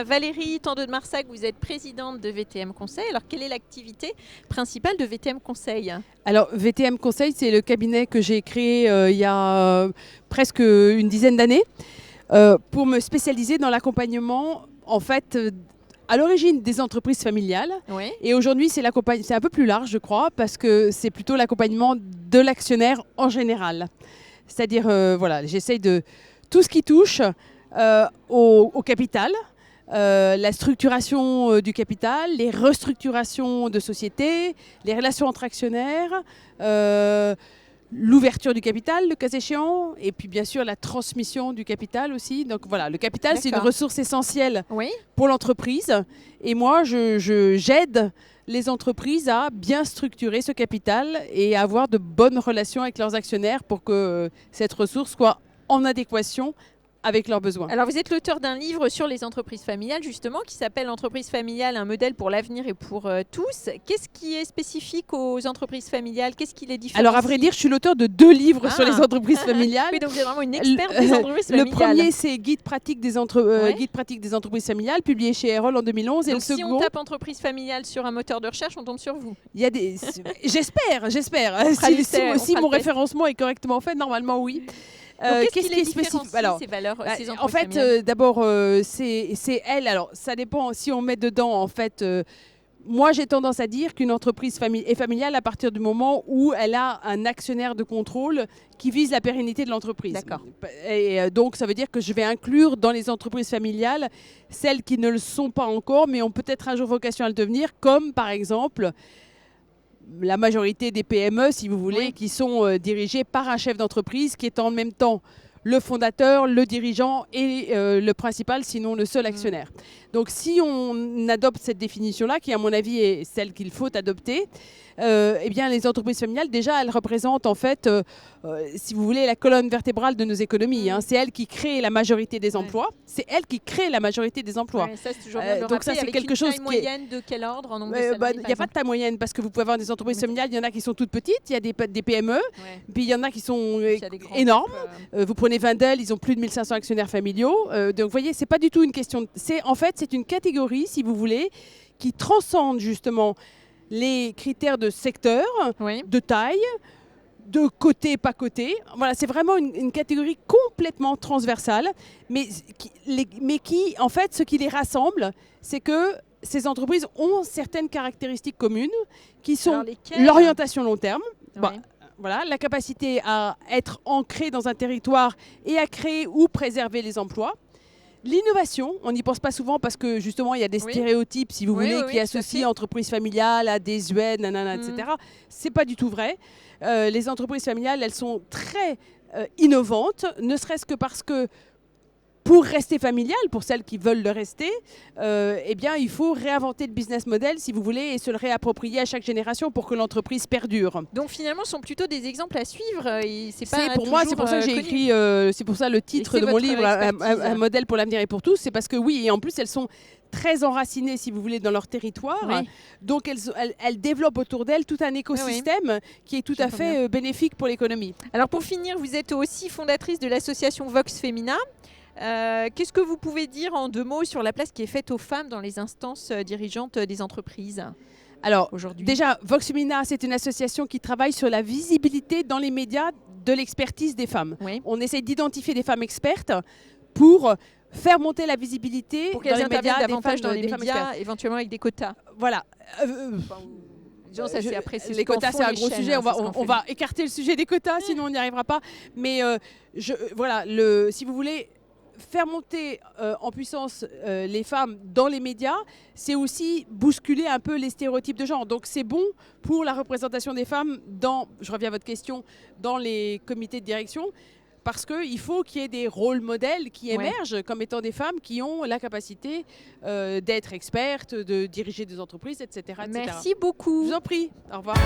Valérie Tando de Marsac, vous êtes présidente de VTM Conseil. Alors, quelle est l'activité principale de VTM Conseil ? Alors, VTM Conseil, c'est le cabinet que j'ai créé il y a presque une dizaine d'années pour me spécialiser dans l'accompagnement, en fait, à l'origine des entreprises familiales. Oui. Et aujourd'hui, c'est un peu plus large, je crois, parce que c'est plutôt l'accompagnement de l'actionnaire en général. C'est-à-dire, voilà, j'essaye de tout ce qui touche au capital, la structuration du capital, les restructurations de sociétés, les relations entre actionnaires, l'ouverture du capital, le cas échéant, et puis bien sûr la transmission du capital aussi. Donc voilà, le capital, c'est une ressource essentielle pour l'entreprise. Et moi, j'aide les entreprises à bien structurer ce capital et à avoir de bonnes relations avec leurs actionnaires pour que cette ressource soit en adéquation avec leurs besoins. Alors, vous êtes l'auteur d'un livre sur les entreprises familiales, justement, qui s'appelle « Entreprise familiale, un modèle pour l'avenir et pour tous ». Qu'est-ce qui est spécifique aux entreprises familiales ? Qu'est-ce qui les différencie ? Alors, à vrai dire, je suis l'auteur de 2 livres sur les entreprises familiales. Oui, donc vous êtes vraiment une experte des entreprises familiales. Le premier, c'est Guide pratique des entreprises familiales, publié chez Erol en 2011. Donc, et le si second, on tape entreprise familiale sur un moteur de recherche, on tombe sur vous. Il y a des... J'espère. Si mon référencement est correctement fait, normalement, oui. Qu'est-ce qui les différencie, ces valeurs, ces entreprises en fait, d'abord, c'est elle. Alors, ça dépend si on met dedans, en fait... moi, j'ai tendance à dire qu'une entreprise est familiale à partir du moment où elle a un actionnaire de contrôle qui vise la pérennité de l'entreprise. D'accord. Et donc, ça veut dire que je vais inclure dans les entreprises familiales celles qui ne le sont pas encore, mais ont peut-être un jour vocation à le devenir, comme par exemple la majorité des PME, si vous voulez, qui sont dirigées par un chef d'entreprise qui est en même temps le fondateur, le dirigeant et le principal, sinon le seul actionnaire. Donc si on adopte cette définition-là, qui à mon avis est celle qu'il faut adopter, eh bien les entreprises familiales, déjà, elles représentent en fait, si vous voulez, la colonne vertébrale de nos économies. C'est elles qui créent la majorité des emplois. C'est elles qui créent la majorité des emplois. Ça, c'est toujours bien de le donc ça, c'est avec quelque une chose taille moyenne de quel ordre en nombre de salariés, il n'y a pas de taille moyenne parce que vous pouvez avoir des entreprises familiales, il y en a qui sont toutes petites, il y a des PME, puis il y en a qui sont énormes. Vous prenez Wendel, ils ont plus de 1500 actionnaires familiaux. Donc vous voyez, c'est pas du tout une question. En fait, c'est une catégorie, si vous voulez, qui transcende justement les critères de secteur, de taille, de côté, pas côté. Voilà, c'est vraiment une catégorie complètement transversale, mais qui, en fait, ce qui les rassemble, c'est que ces entreprises ont certaines caractéristiques communes qui sont l'orientation long terme. Voilà, la capacité à être ancré dans un territoire et à créer ou préserver les emplois. L'innovation, on n'y pense pas souvent parce que justement il y a des stéréotypes, si vous voulez, qui associent entreprise familiale à désuète, etc. C'est pas du tout vrai. Les entreprises familiales, elles sont très innovantes, ne serait-ce que parce que pour rester familial, pour celles qui veulent le rester, eh bien, il faut réinventer le business model, si vous voulez, et se le réapproprier à chaque génération pour que l'entreprise perdure. Donc finalement, ce sont plutôt des exemples à suivre. Pour moi, c'est pour ça que j'ai écrit, c'est pour ça le titre de mon livre, un modèle pour l'avenir et pour tous. C'est parce que oui, et en plus, elles sont très enracinées, si vous voulez, dans leur territoire. Donc, elles développent autour d'elles tout un écosystème qui est tout à fait bénéfique pour l'économie. Alors, pour finir, vous êtes aussi fondatrice de l'association Vox Femina. Qu'est-ce que vous pouvez dire en 2 mots sur la place qui est faite aux femmes dans les instances dirigeantes des entreprises ? Alors, déjà, Vox Femina, c'est une association qui travaille sur la visibilité dans les médias de l'expertise des femmes. On essaie d'identifier des femmes expertes pour faire monter la visibilité pour qu'elles interviennent davantage dans les femmes médias, éventuellement avec des quotas. Voilà. Les quotas, c'est un gros sujet. On va écarter le sujet des quotas, sinon on n'y arrivera pas. Mais si vous voulez, faire monter en puissance les femmes dans les médias, c'est aussi bousculer un peu les stéréotypes de genre. Donc c'est bon pour la représentation des femmes je reviens à votre question, dans les comités de direction, parce qu'il faut qu'il y ait des rôles modèles qui émergent comme étant des femmes qui ont la capacité d'être expertes, de diriger des entreprises, etc. Merci beaucoup. Je vous en prie. Au revoir.